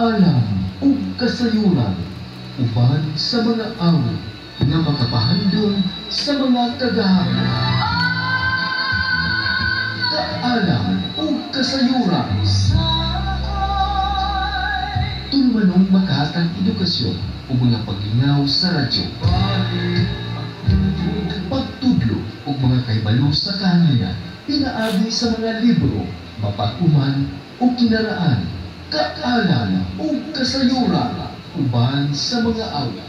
alam ug kasayuran uban sa mga awit nga makapahandom sa mga kagahapon. Kaalam ug kasayuran tulmanong makahatag edukasyon o mga paglingaw sa radyo, pagtudlo o mga kahibalo sa kanina, pinaagi sa mga libro, mapatuman o kinaraan, kaalam o kasayuran uban sa mga awit.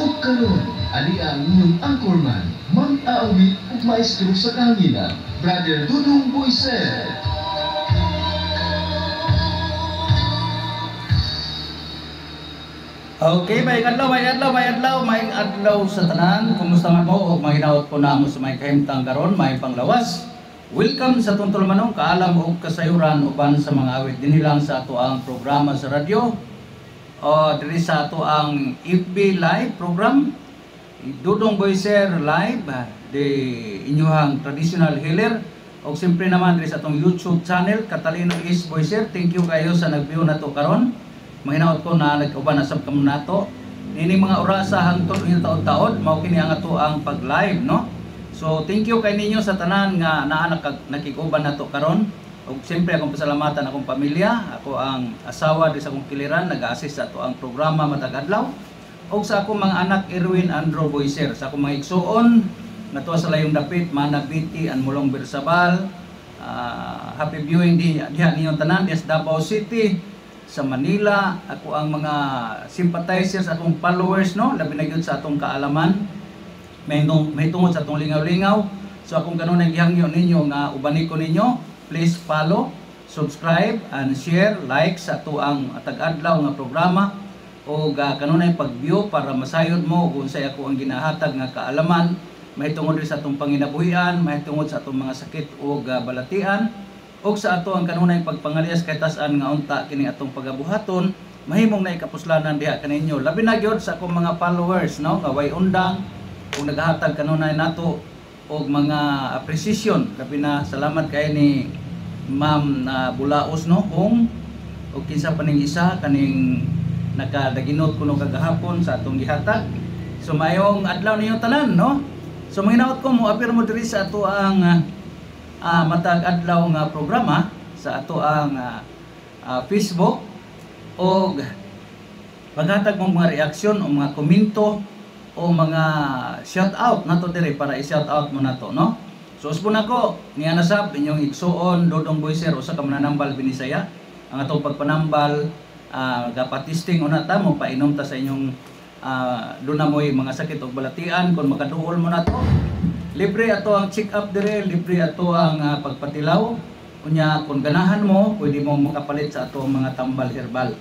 O karon, ali ang inyong anchorman, mang-aawit o maestro sa kanina, Brother Dudong Boyset. Okay, may adlaw sa tanan. Kumusta man mo? O mahinaot po na mo sa may kahimtang karon, may panglawas. Welcome sa Tuntol Manong, kaalam o kasayuran uban sa mga awit. Dinilang sa ato ang programa sa radyo. Diri sa ato ang FB live program. Dudong Boyser live, di inyuhang traditional healer. O siyempre naman diri sa atong YouTube channel, Catalino is Boyser. Thank you kayo sa nag-view na to karon. Mahinaot ko na nag-uban na sab kamo nato. Nini mga orasa hangtod unya taon-taon mao kini ang ato ang pag-live, no? So thank you kay ninyo sa tanan nga naa nakig-uban nato karon. Ug siyempre akong pasalamatan akong pamilya, ako ang asawa di sa akong kiliran nag-assist sa ato ang programa matag adlaw. Ug sa akong mga anak Erwin Andrew Boyser, sa akong mga igsuon natuwa sa layong dapit, Mana Biti and Mulong Bersabal. Happy viewing diha ninyo tanan sa Davao City. Sa Manila, ako ang mga sympathizers, akong followers, no? Labi na yun sa atong kaalaman. May tungod sa atong lingaw-lingaw. So akong kanunay gihangyo ninyo nga ubani ko ninyo, please follow, subscribe, and share, like sa ato ang tag-adlaw nga programa. O kanunay pag-view para masayod mo kung say ako ang ginahatag nga kaalaman. May tungod rin sa atong panginabuhian, may tungod sa atong mga sakit o balatian. Og sa ato ang kanunay pagpangalias kay tas-an nga unta kini atong pagabuhaton, mahimong naikapuslanan diha kaninyo. Labi na gyud sa akong mga followers, no, nga way undang ug nagahatag kanunay nato og mga appreciation. Labi na salamat kay ni Ma'am na Bulaos, no, kung og kinsa pa ning isa kaning nakadaginot kuno kagahapon sa atong gihatag. So mayong adlaw ninyo tanan, no. So mahinaot ko mo apir mo diri sa ato ang matag adlaw nga programa sa ato ang Facebook o maghatag mo mga reaksyon o mga komento o mga shout out nato dire para i-shout out mo nato, no? So usbon ako niya nasab inyong igsuon Dudong Boyser usa ka mananambal binisaya ang atong pagpanambal gapatisting una ta mo painom ta sa inyong doon na mo'y mga sakit o balatian kung makaduol mo na to. Libre ato ang check up dire, libre ato ang pagpatilaw. Unya kung ganahan mo, pwede mo makapalit sa ato mga tambal herbal.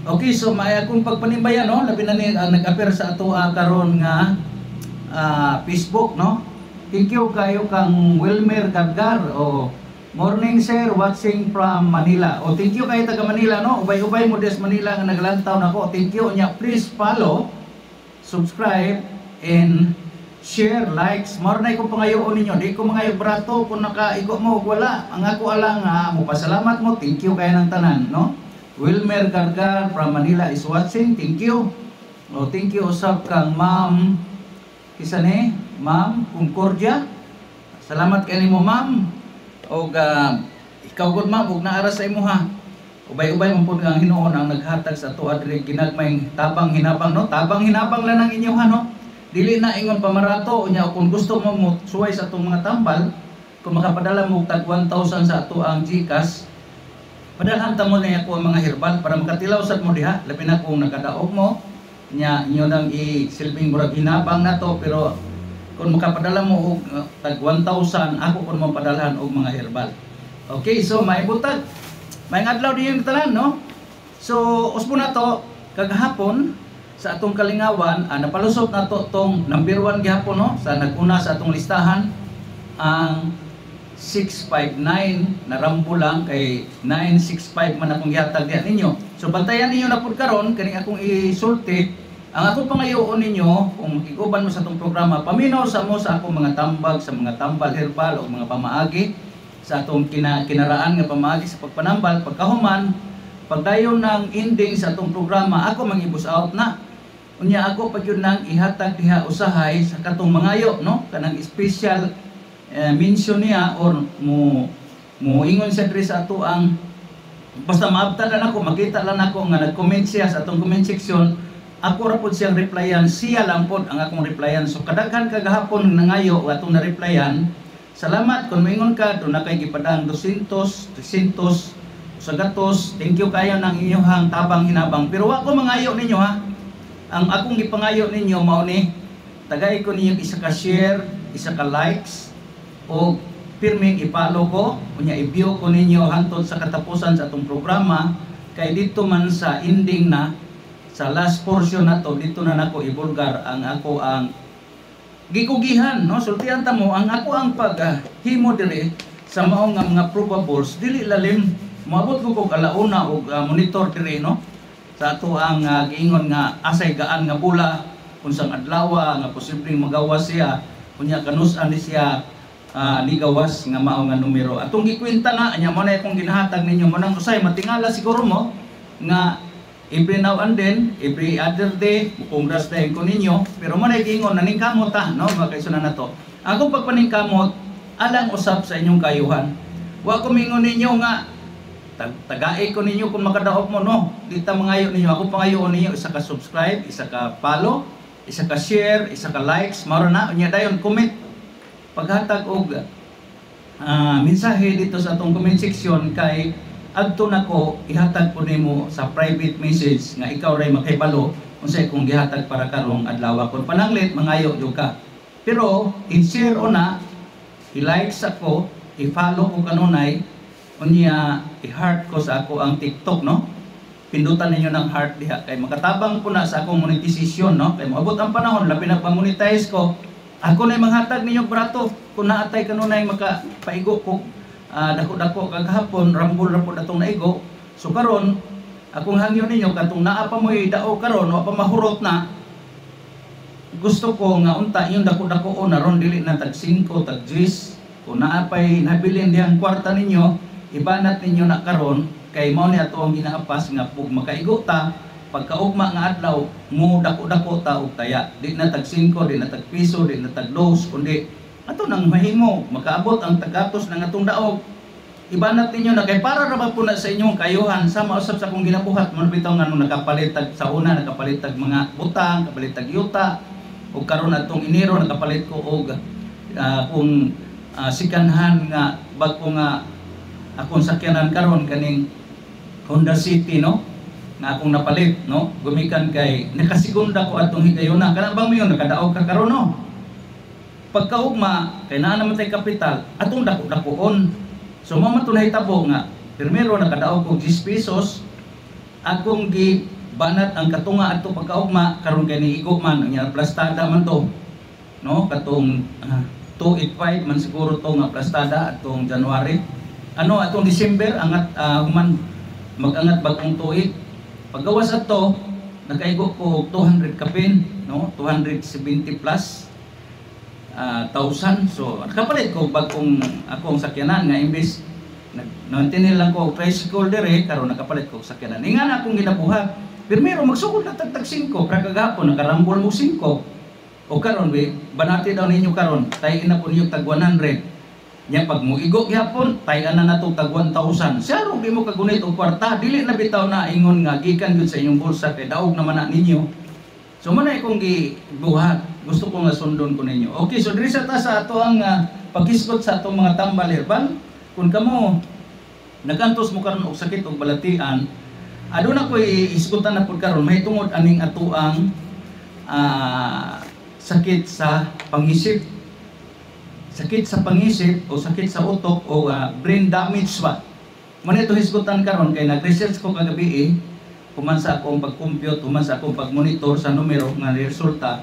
Okay, so may akong pagpanimbayan, no? Labi na ni nag-appear sa ato karon nga Facebook, no? Thank you kayo kang Wilmer Gargar o morning sir watching from Manila. O thank you kayo taga Manila, no? Ubay-ubay mo des Manila nga naglantaw nako. Thank you. Unya please follow, subscribe and share, likes. Maronay ko pangayoon ninyo. Di ko mangayo brato kung nakaigo mo wala. Ang ako alang mo pasalamat mo. Thank you kayo ng tanan, no? Wilmer Gargar from Manila is watching. Thank you. O thank you usab kang Ma'am kisa ni Ma'am Concordia. Salamat kay nimo Ma'am. O ikaw gud Ma'am ug naara sa imo ha. Ubay-ubay man pud ang Hinuon ang naghatag sa tuwa diri ginagmay tabang hinabang, no? Tabang hinabang lang ang inyo ha, no? Dili na ingon pamarato unya kung gusto mo mo suway sa atong mga tambal, kung makapadala mo tag 1,000 sa ato ang GCash, padalhan ta mo na ako ang mga herbal para makatilaw sad mo diha, labi na kung nakadaog mo nya inyo nang i-silbing murag hinabang na to, pero kung makapadala mo og tag 1,000 ako kun mo padalhan og mga herbal. Okay, so may butag may adlaw diyon tanan, no? So usbo na to kagahapon sa atong kalingawan, napalusot na to tong number 1 gihapon, no? Sa naguna sa atong listahan ang 659 na rambo lang kay 965 man akong gihatag diha ninyo. So bantayan ninyo na pud karon kani akong isulti ang akong pangayoon ninyo kung makiguban mo sa atong programa. Paminaw sa mo sa akong mga tambag, sa mga tambal herbal o mga pamaagi sa atong kinaraan nga pamaagi sa pagpanambal, pagkahuman, pagdayon ng ending sa atong programa, ako mangibus out na. Unya ako pag yun nang ihatag diha usahay sa katong mangayo, no? Kanang special mention niya or mo ingon siya diri sa ato ang basta maabtan lang ako, makita lang ako nga nag-comment siya sa atong comment section, ako ra pud siyang replyan, siya lang pod ang akong replyan. So kadaghan kagahapon nangayo atong na-replyan. Salamat kung moingon ka, doon na kay gipadang 200, 300, sa gatos, thank you kayo ng inyong tabang hinabang. Pero wako mangayo ninyo ha. Ang akong gipangayo ninyo mao ni tagay ko ninyo isa ka share, isa ka likes o pirming i-follow ko, unya i-view ko ninyo hangtod sa katapusan sa atong programa kay dito man sa ending na sa last portion na to dito na nako ibulgar ang ako ang gikugihan, no? Sultihan ta mo ang ako ang paghimo diri sa mao nga mga probables dili lalim. Moabot ko kalauna og monitor diri, no? Sa ato ang giingon nga asay gaan nga bula unsang adlaw nga posibleng magawas siya unya kanus-an ni siya ligawas nga mao nga numero. Atong gikwenta na anya mo na akong ginahatag ninyo mo nang usay matingala siguro mo nga every now and then, every other day, congrats ko ninyo. Pero mo na giingon naning kamot ha, no? Makaisunan na to. Akong pagpaningkamot alang usab sa inyong kayuhan. Wa ko mingon ninyo nga tagaay ko ninyo kung makadaog mo, no? Dita mangayo ninyo, ako pangayo ninyo, isa ka subscribe, isa ka follow, isa ka share, isa ka likes, maro na, unya dayon comment. Paghatag og mensahe dito sa atong comment section kay adto nako ihatag ko nimo sa private message nga ikaw ray makahibalo unsay kung gihatag para karong adlaw kon pananglit mangayo jud ka. Pero i-share o na, i-likes ako, i-follow ko kanunay, unya i-heart ko sa ako ang TikTok, no? Pindutan ninyo ng heart diha kay makatabang po na sa akong monetization, no? Kay moabot ang panahon labi na pa-monetize ko. Ako na maghatag ninyo brato kung naatay kanunay makapaigo ko dako-dako kagahapon rambol ra pud atong naigo. So karon akong hangyo ninyo katong naa pa moy dao karon wa pa mahurot na. Gusto ko nga unta yung dako-dako na ron dili na tag 5 tag 10 kung naa pay nabilin diyang kwarta ninyo ibanat ninyo na karon kay mao ni ato ang ginaapas nga pug makaigo ta pagkaugma nga adlaw mo dako-dako ta og taya di na tag 5 di na tag piso di na tag 2 kundi ato nang mahimo makaabot ang tagatos ng atong daog ibanat ninyo na kay para ra ba po na sa inyong kayuhan sama usab sa akong ginabuhat man bitaw nga nung nakapalit tag sa una nakapalit tag mga butang nakapalit tag yuta ug karon atong Enero nakapalit ko og kung sikanhan nga bagko nga akong sakyanan karon kaning Honda City, no? Na akong napalit, no? Gumikan kay nakasigunda ko atong higayuna. Kana bang mayon nakadaog ka karon, no? Pagkaugma kay naa naman tay kapital, atong dako-dakoon. So mo man nahitabo nga primero nakadaog og 10 pesos. Akong gibanat ang katunga ato pagkaugma karon kay niigo man nya plastada man to. No? Katong 285 man siguro to nga plastada atong January. Ano atong December angat human magangat bagong tuig. Paggawas ato nakaigo ko 200 kapin, no? 270 plus 1,000. So kapalit ko bagong akong sakyanan nga imbes nagtinil lang ko tricycle dire karon nakapalit ko sakyanan. Ingan akong ginabuhat. Primero magsugod na tag 5 kagahapon nakarambol mo 5. O karon banati daw ninyo karon tayo na po ninyo tag 100. Nya pag mo igo gyapon tayo na nato tag 1,000. Siya ro di mo kagunit og kwarta dili na bitaw na ingon nga gikan gyud sa inyong bulsa kay daog naman na ninyo. So man ay kong gibuhat. Gusto ko nga sundon ko ninyo. Okay, so diri sa ta sa ato ang paghisgot sa atong mga tambal herbal. Kung kamo nagantos mo karon og sakit og balatian, aduna ko isgutan na pud karon mahitungod aning ato ang sakit sa pangisip. Sakit sa pangisip o sakit sa utok o brain damage ba. Man ito hisgutan karon kay nag-research ko kagabi human sa akong pag-compute, human sa akong pag-monitor sa numero nga resulta.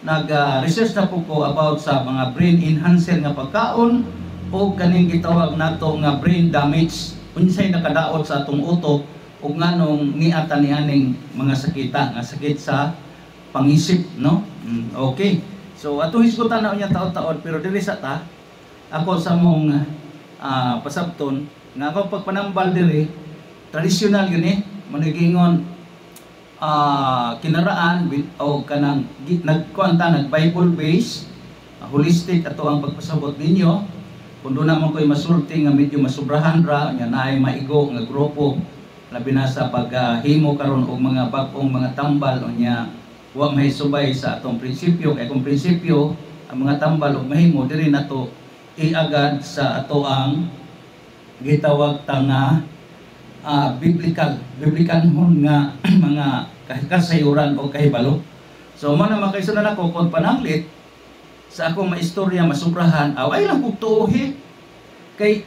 Nag-research na po ko about sa mga brain enhancer nga pagkaon o kaning gitawag nato nga brain damage unsay nakadaot sa atong utok ug nganong niata nianing mga sakita nga sakit sa pangisip, no? Okay. So atong hisgutan na unya taon-taon pero dili sa ta ako sa mong pasabton nga ako pagpanambal diri traditional yun manigingon kinaraan o kanang nag Bible based holistic ato ang pagpasabot ninyo kundo naman ko'y masulti nga medyo masubrahan ra nya naay maigo nga grupo labi na sa paghimo karon og mga bag-ong mga tambal o nya wa mahisubay sa atong prinsipyo kay kung prinsipyo ang mga tambal og mahimo diri nato iagad sa ato ang gitawag tanga biblikanhon nga mga kasayuran o kahibalo. So man na makaisunod ako kung pananglit sa akong maistorya masubrahan ay lang kog tuohi kay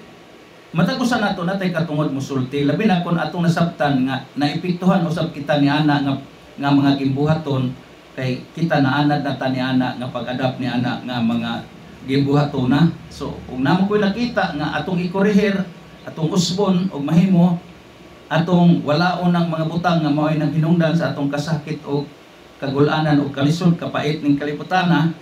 matagusan nato natay katungod musulti labi na kun atong nasabtan nga naipiktuhan usab kita ni ana nga mga gimbuhaton kay kita naanad na ta ni ana nga pag-adapt ni ana nga mga gimbuhaton na. So kung namo koy nakita nga atong ikorehir atong usbon og mahimo atong walaon ng mga butang nga mao'y nang hinungdan sa atong kasakit o kagulanan o kalisod kapait ning kaliputana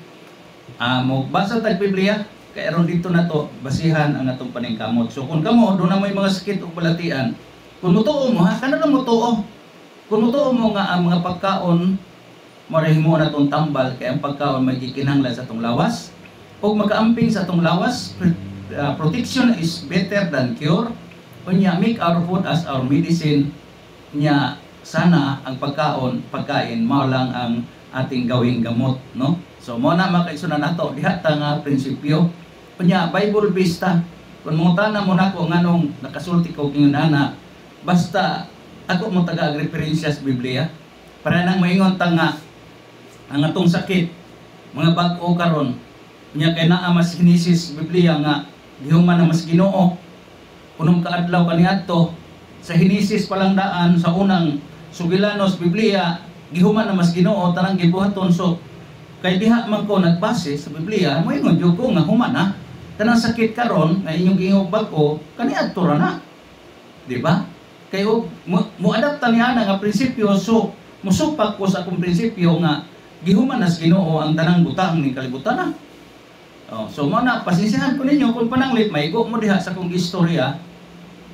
mo basa tag Biblia kay aron dito nato basihan ang atong paningkamot. So kung kamo do na may mga sakit o balatian kung mutuo mo kana lang mutuo kung mutuo mo nga ang mga pagkaon marehimo na tong tambal kay ang pagkaon may gikinahanglan sa atong lawas o makaamping sa atong lawas. Protection is better than cure. Unya make our food as our medicine nya sana ang pagkain mao lang ang ating gawing gamot no. So mo na makaisunan nato diha ta nga prinsipyo unya Bible based ta kun mungtana mo nako nganong nakasulti ko kingon ana basta ako mo taga referensya sa Biblia para nang maingon ta nga ang atong sakit mga bag-o karon nya kay naa mas Genesis Biblia nga gihuman na mas Ginoo unong kaadlaw kaniadto sa Genesis palang daan sa unang sugilanos Biblia gihuman na mas Ginoo tarang gibuhaton. So kay diha man ko nagbase sa Biblia mo ingon jud ko nga human na tanang sakit karon nga inyong gihog bag-o kaniadto ra na di ba kay mo adapta niya nga prinsipyo. So musupak ko sa akong prinsipyo nga gihuman na sa Ginoo ang tanang butang ning kalibutan na. So mo na pasisihan ko ninyo kung pananglit maigo mo diha sa akong istorya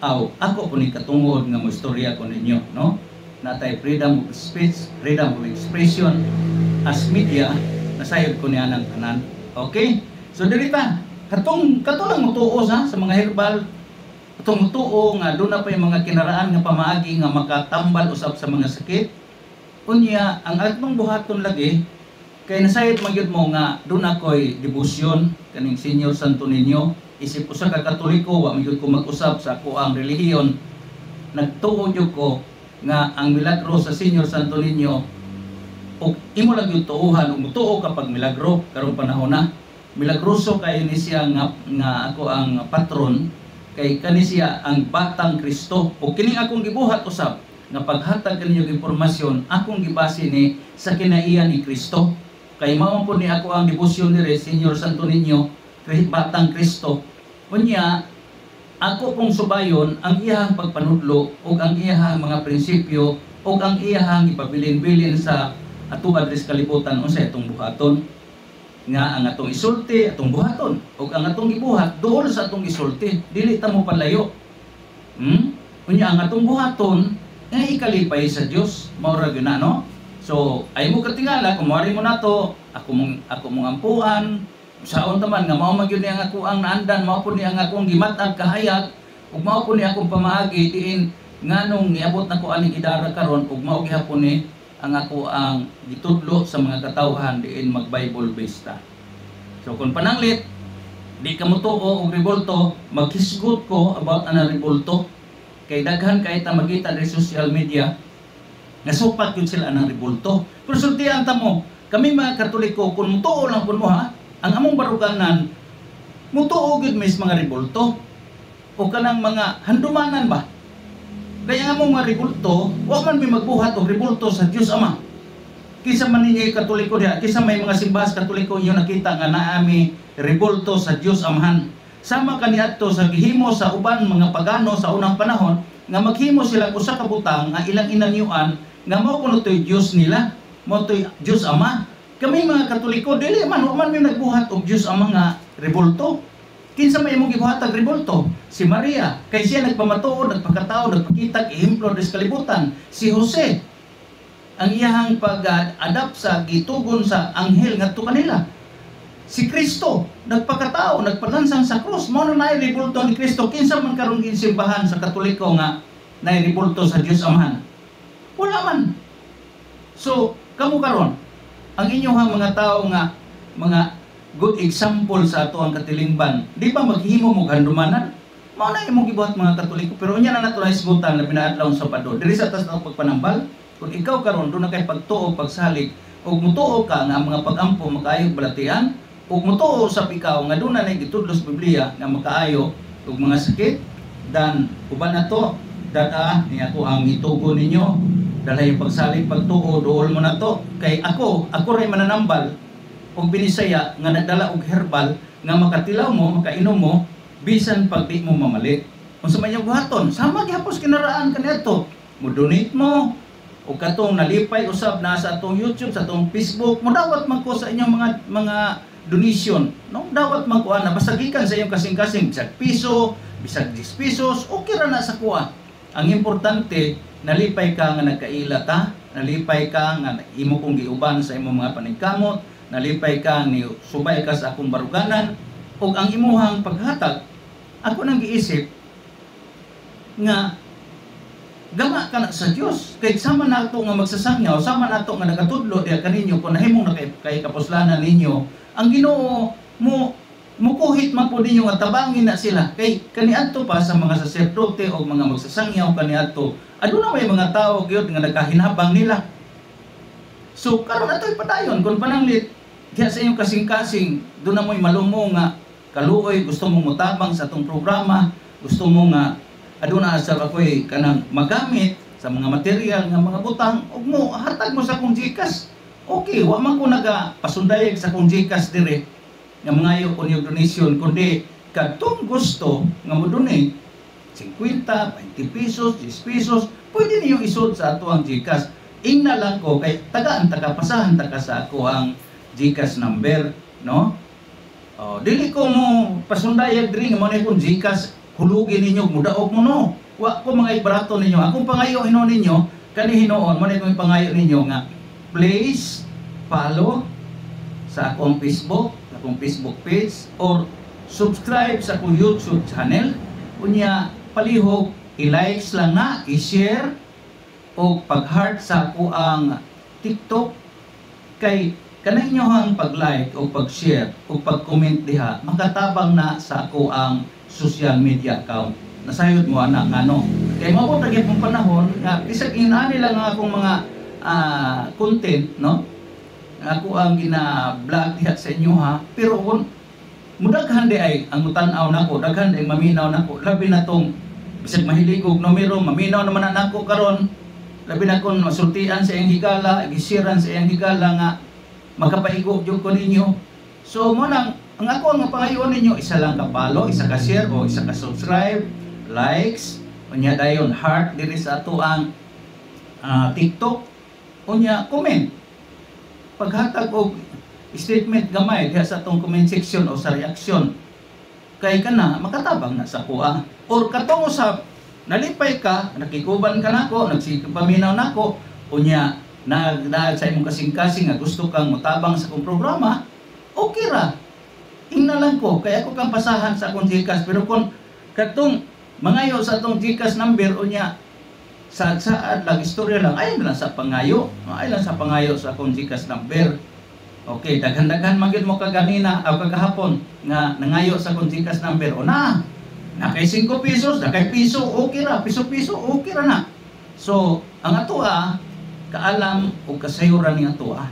ako po ni katungod nga mo istorya ko ninyo no natay freedom of speech, freedom of expression as media nasayod ko niya ng tanan. Okay, so dirita katong lang mutuo sa mga herbal katong mutuo nga doon na pa yung mga kinaraan nga pamaagi nga makatambal usab sa mga sakit unya ang atong buhaton lagi kay nasayod magyud mo nga doon ako'y debosyon kaning Senior Santo Niño isip usa ka Katoliko wa magyud ko mag-usab sa ako ang relihiyon nagtuo jud ko nga ang milagro sa Senior Santo Niño ug imo lang yung tuuhan ug mutuo kapag milagro karong panahon na milagroso kay ni siya nga ako ang patron kay kani siya ang batang Kristo ug kining akong gibuhat usab nga paghatag kaninyo impormasyon akong gibase ni sa kinaiya ni Kristo kay mao po ni ako ang debosyon ni Senior Santo Niño batang Kristo unya ako pong subayon ang iyahang pagpanudlo ug ang iyahang mga prinsipyo ug ang iyahang ipabilin-bilin sa atuad ris kalibutan unsay atong buhaton nga ang atong isulti atong buhaton ug ang atong gibuhat duol sa atong isulti dili ta mo palayo unya ang atong buhaton nga ikalipay sa Dios mao ra gyud na no. So ay mo katingala kung mari mo nato ako mong ampuan saon taman nga mao magyud ni ang ako ang naandan mao pud ni ang akong gimat-an kahayag ug mao pud ni akong pamaagi diin nganong niabot nako aning idara karon ug mao gihapon ni ang ako ang gitudlo sa mga katawhan diin mag Bible based ta. So kung pananglit di ka mutuo og rebolto maghisgot ko about ana rebolto kay daghan kay ta magita sa social media nasupat yun sila ng rebolto. Pero sultihan ta mo kami mga Katoliko kung mutuo lang po mo ang among baruganan mutuo gud mis mga rebolto o kanang mga handumanan ba kaya nga among mga rebolto wa man may magbuhat og rebolto sa Dios Ama kisa man ninyo Katoliko diha kisa may mga simbahas Katoliko inyo nakita nga naami rebolto sa Dios Amahan sama kaniadto sa gihimo sa uban mga pagano sa unang panahon nga maghimo sila usa ka butang nga ilang inanyuan nga mao kuno toy Dios nila mao toy Dios Ama. Kami mga Katoliko dili man may nagbuhat og Dios Ama nga rebolto Kinsa may imong gibuhatag ribulto? Si Maria, kay siya nagpamatuod, nagpakatao, nagpakitag ehemplo sa kalibutan. Si Jose, ang iyahang pag-adapt sa gitugon sa anghel ngadto kanila. Si Kristo, nagpakatao, nagpalansang sa krus. Mao na nay ribulto ni Kristo. Kinsa man karon ginsimbahan sa Katoliko nga nay ribulto sa Dios Amahan? Wala man. So, kamo karon, ang inyong mga tao nga mga good example sa ato ang katilingban, di ba maghimo mo gandumanan? Mao na imong gibuhat mga Katoliko, pero unya na nato na isgutan na pinaadlaw sa Sabado. Diri sa tas na pagpanambal, kung ikaw karon do na kay pagtuo, pagsalig, ug mutuo ka nga ang mga pag-ampo makaayo balatian, ug mutuo sa ikaw nga doon na gitudlo sa Biblia nga makaayo ug mga sakit, dan uban nato dada ni ako ang itugo ninyo. Dahil yung pagsalig, pagtuo, dool mo na to. Kay ako rin mananambal og binisaya nga nadala og herbal nga makatilaw mo, makainom mo, bisan pag di mo mamalit. Kung sa manyang buhaton, sama gihapos kinaraan kanito. Mo-donate mo, o katong nalipay usab na sa atong YouTube, sa atong Facebook, mo dawat man ko sa inyong mga donation. No? Dawat man ko na basta gikan sa inyong kasing-kasing, bisag piso, bisag 10 pesos, okay ra na sa kuha. Ang importante, nalipay ka nga nagkaila ta, nalipay ka nga imo kong giuban sa imong mga paningkamot, nalipay ka ni subay ka sa akong baruganan, ug ang imuhang paghatag, ako nang giisip nga gama ka na sa Dios. Kay sama nato nga magsasangyaw, sama nato nga nagatudlo diha kaninyo kung nahimong na kay kapuslanan ninyo, ang Ginoo mo mukuhit man po ninyo nga tabangin na sila. Kay kaniadto pa sa mga saserdote o mga magsasangyaw kaniadto, aduna may mga tao gyud nga nagkahinabang nila. So karon ato'y padayon kung pananglit diha sa inyong kasing-kasing, doon na mo'y malumo nga kaluoy, gusto mong mutabang sa atong programa, gusto mo nga aduna sa ako'y kanang magamit sa mga material nga mga butang, ug mo hatag mo sa akong GCash. Okay, wa man ko nagapasundayag sa akong GCash dire nga mangayo ko niyo donation, kundi kadtong gusto nga mo donate 50, 20 pesos, 10 pesos, pwede niyo isud sa ato ang GCash. Ingna lang ko kay tagaan pasahan ta ka sa ako ang GCash number, no? Dili ko mo pasundayag diri nga mo ni kung GCash hulugin ninyo, mudaog mo no. Wa ko mga ibrato ninyo. Akong pangayo hino ninyo, kani hinoon mo ni kung pangayo ninyo nga please follow sa akong Facebook page or subscribe sa akong YouTube channel. Unya palihog i-likes lang na, i-share o pag-heart sa ako ang TikTok. Kay kanay nyo ang pag-like o pag-share o pag-comment diha, makatabang na sa ako ang social media account. Nasayod mo anak ano. Kay mao ta gyud panahon nga bisag inaani lang ang akong mga content, no? Ako ang gina-vlog diha sa inyo ha. Pero kung mudaghan di ay ang mutanaw nako, daghan di maminaw nako. Labi na tong bisag mahilig og numero, maminaw naman na nako karon. Labi na kon masultian sa iyang higala, gisiran sa iyang higala nga magkapaigo jud ko ninyo. So mo nang ang ako ang mapangayon ninyo, isa lang ka follow, isa ka share o isa ka subscribe, likes, unya dayon heart diri sa ato ang TikTok, unya comment. Paghatag og statement gamay diha sa atong comment section o sa reaction. Kay kana makatabang na sa kuha. Or katong usab nalipay ka, nakikuban ka nako, nagsipaminaw nako, unya nagdaag sa imong kasing-kasing nga gusto kang mutabang sa akong programa, okay ra. Ingna lang ko, kaya ako kang pasahan sa akong GCash. Pero kung katong mangayo sa atong GCash number, unya saad-saad lang, istorya lang, ay lang sa pangayo. Ay lang sa pangayo sa akong GCash number. Okay, daghan-daghan magid mo kaganina o kagahapon nga nangayo sa akong GCash number. O na kay 5 pesos, na kay piso, okay ra. Piso-piso, okay ra na. So, ang atua, kaalam o kasayuran ng atua,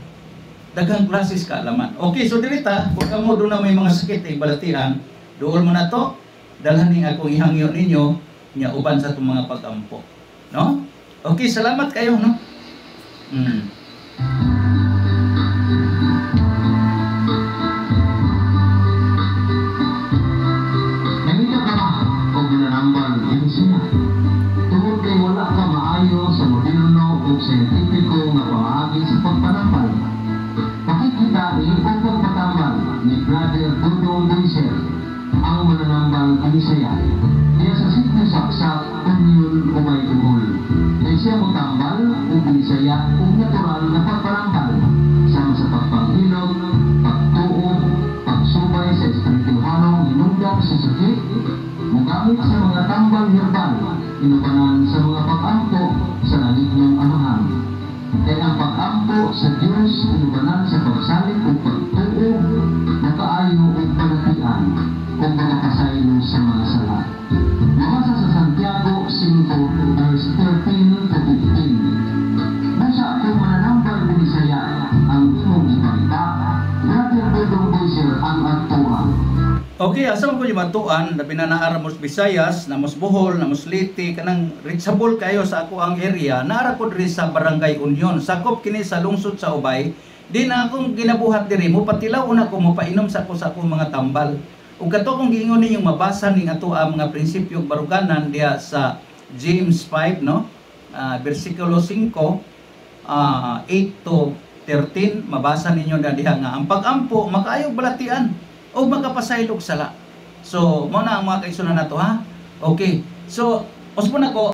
daghang klases kaalaman. Okay, so dirita, kung kamo doon na may mga sakit ay balatian, dool mo na to, dalhan ning akong ihangyo ninyo, niya uban sa itong mga pag-ampo. No? Okay, salamat kayo, no? Nangita ka ba kung ginanambal yung siya? Tungkol kay wala ka maayo sa moderno o scientifico nga pamaagi sa pagpanambal. Pakikita ni Pagpagpatambal ni Brother Gordon Boyser ang siya motambal o binisaya o natural na pagparambal sama sa pagpangilog, pagtuo, pagsubay sa espirituhanong hinungdan sa sakit, mugamit sa mga tambal herbal, inupanan sa mga pag-ampo sa nalignong amahan. Kaya ang pag-ampo sa Diyos, inupanan sa pagsalit o pagtuo, makaayo o panatian, o makapasaylo sa mga sala. Mabasa sa Santiago 5, verse 13 to 15. Basa kung mananambal binisaya ang imong ipalita, Brother Dodong Boyser ang atuan. Okay, asa ko yung matuan, labi na naara mos Visayas, na mos Bohol, na mos Leyte, kanang reachable kayo sa ako ang area, naara ko diri sa Barangay Union, sakop kini sa lungsod sa Ubay, di na akong ginabuhat diri, mo patilaw una ko, mo painom sa akong mga tambal. Ug kato kung giingon ninyong mabasa ning ato ang mga prinsipyo baruganan diya sa James 5, no? Versikulo 5, 8 to 13, mabasa ninyo na diha nga ang pag-ampo makaayo balatian o makapasaylog sala. So, mo na ang mga kaisunan nato ha. Okay. So, uspo na ko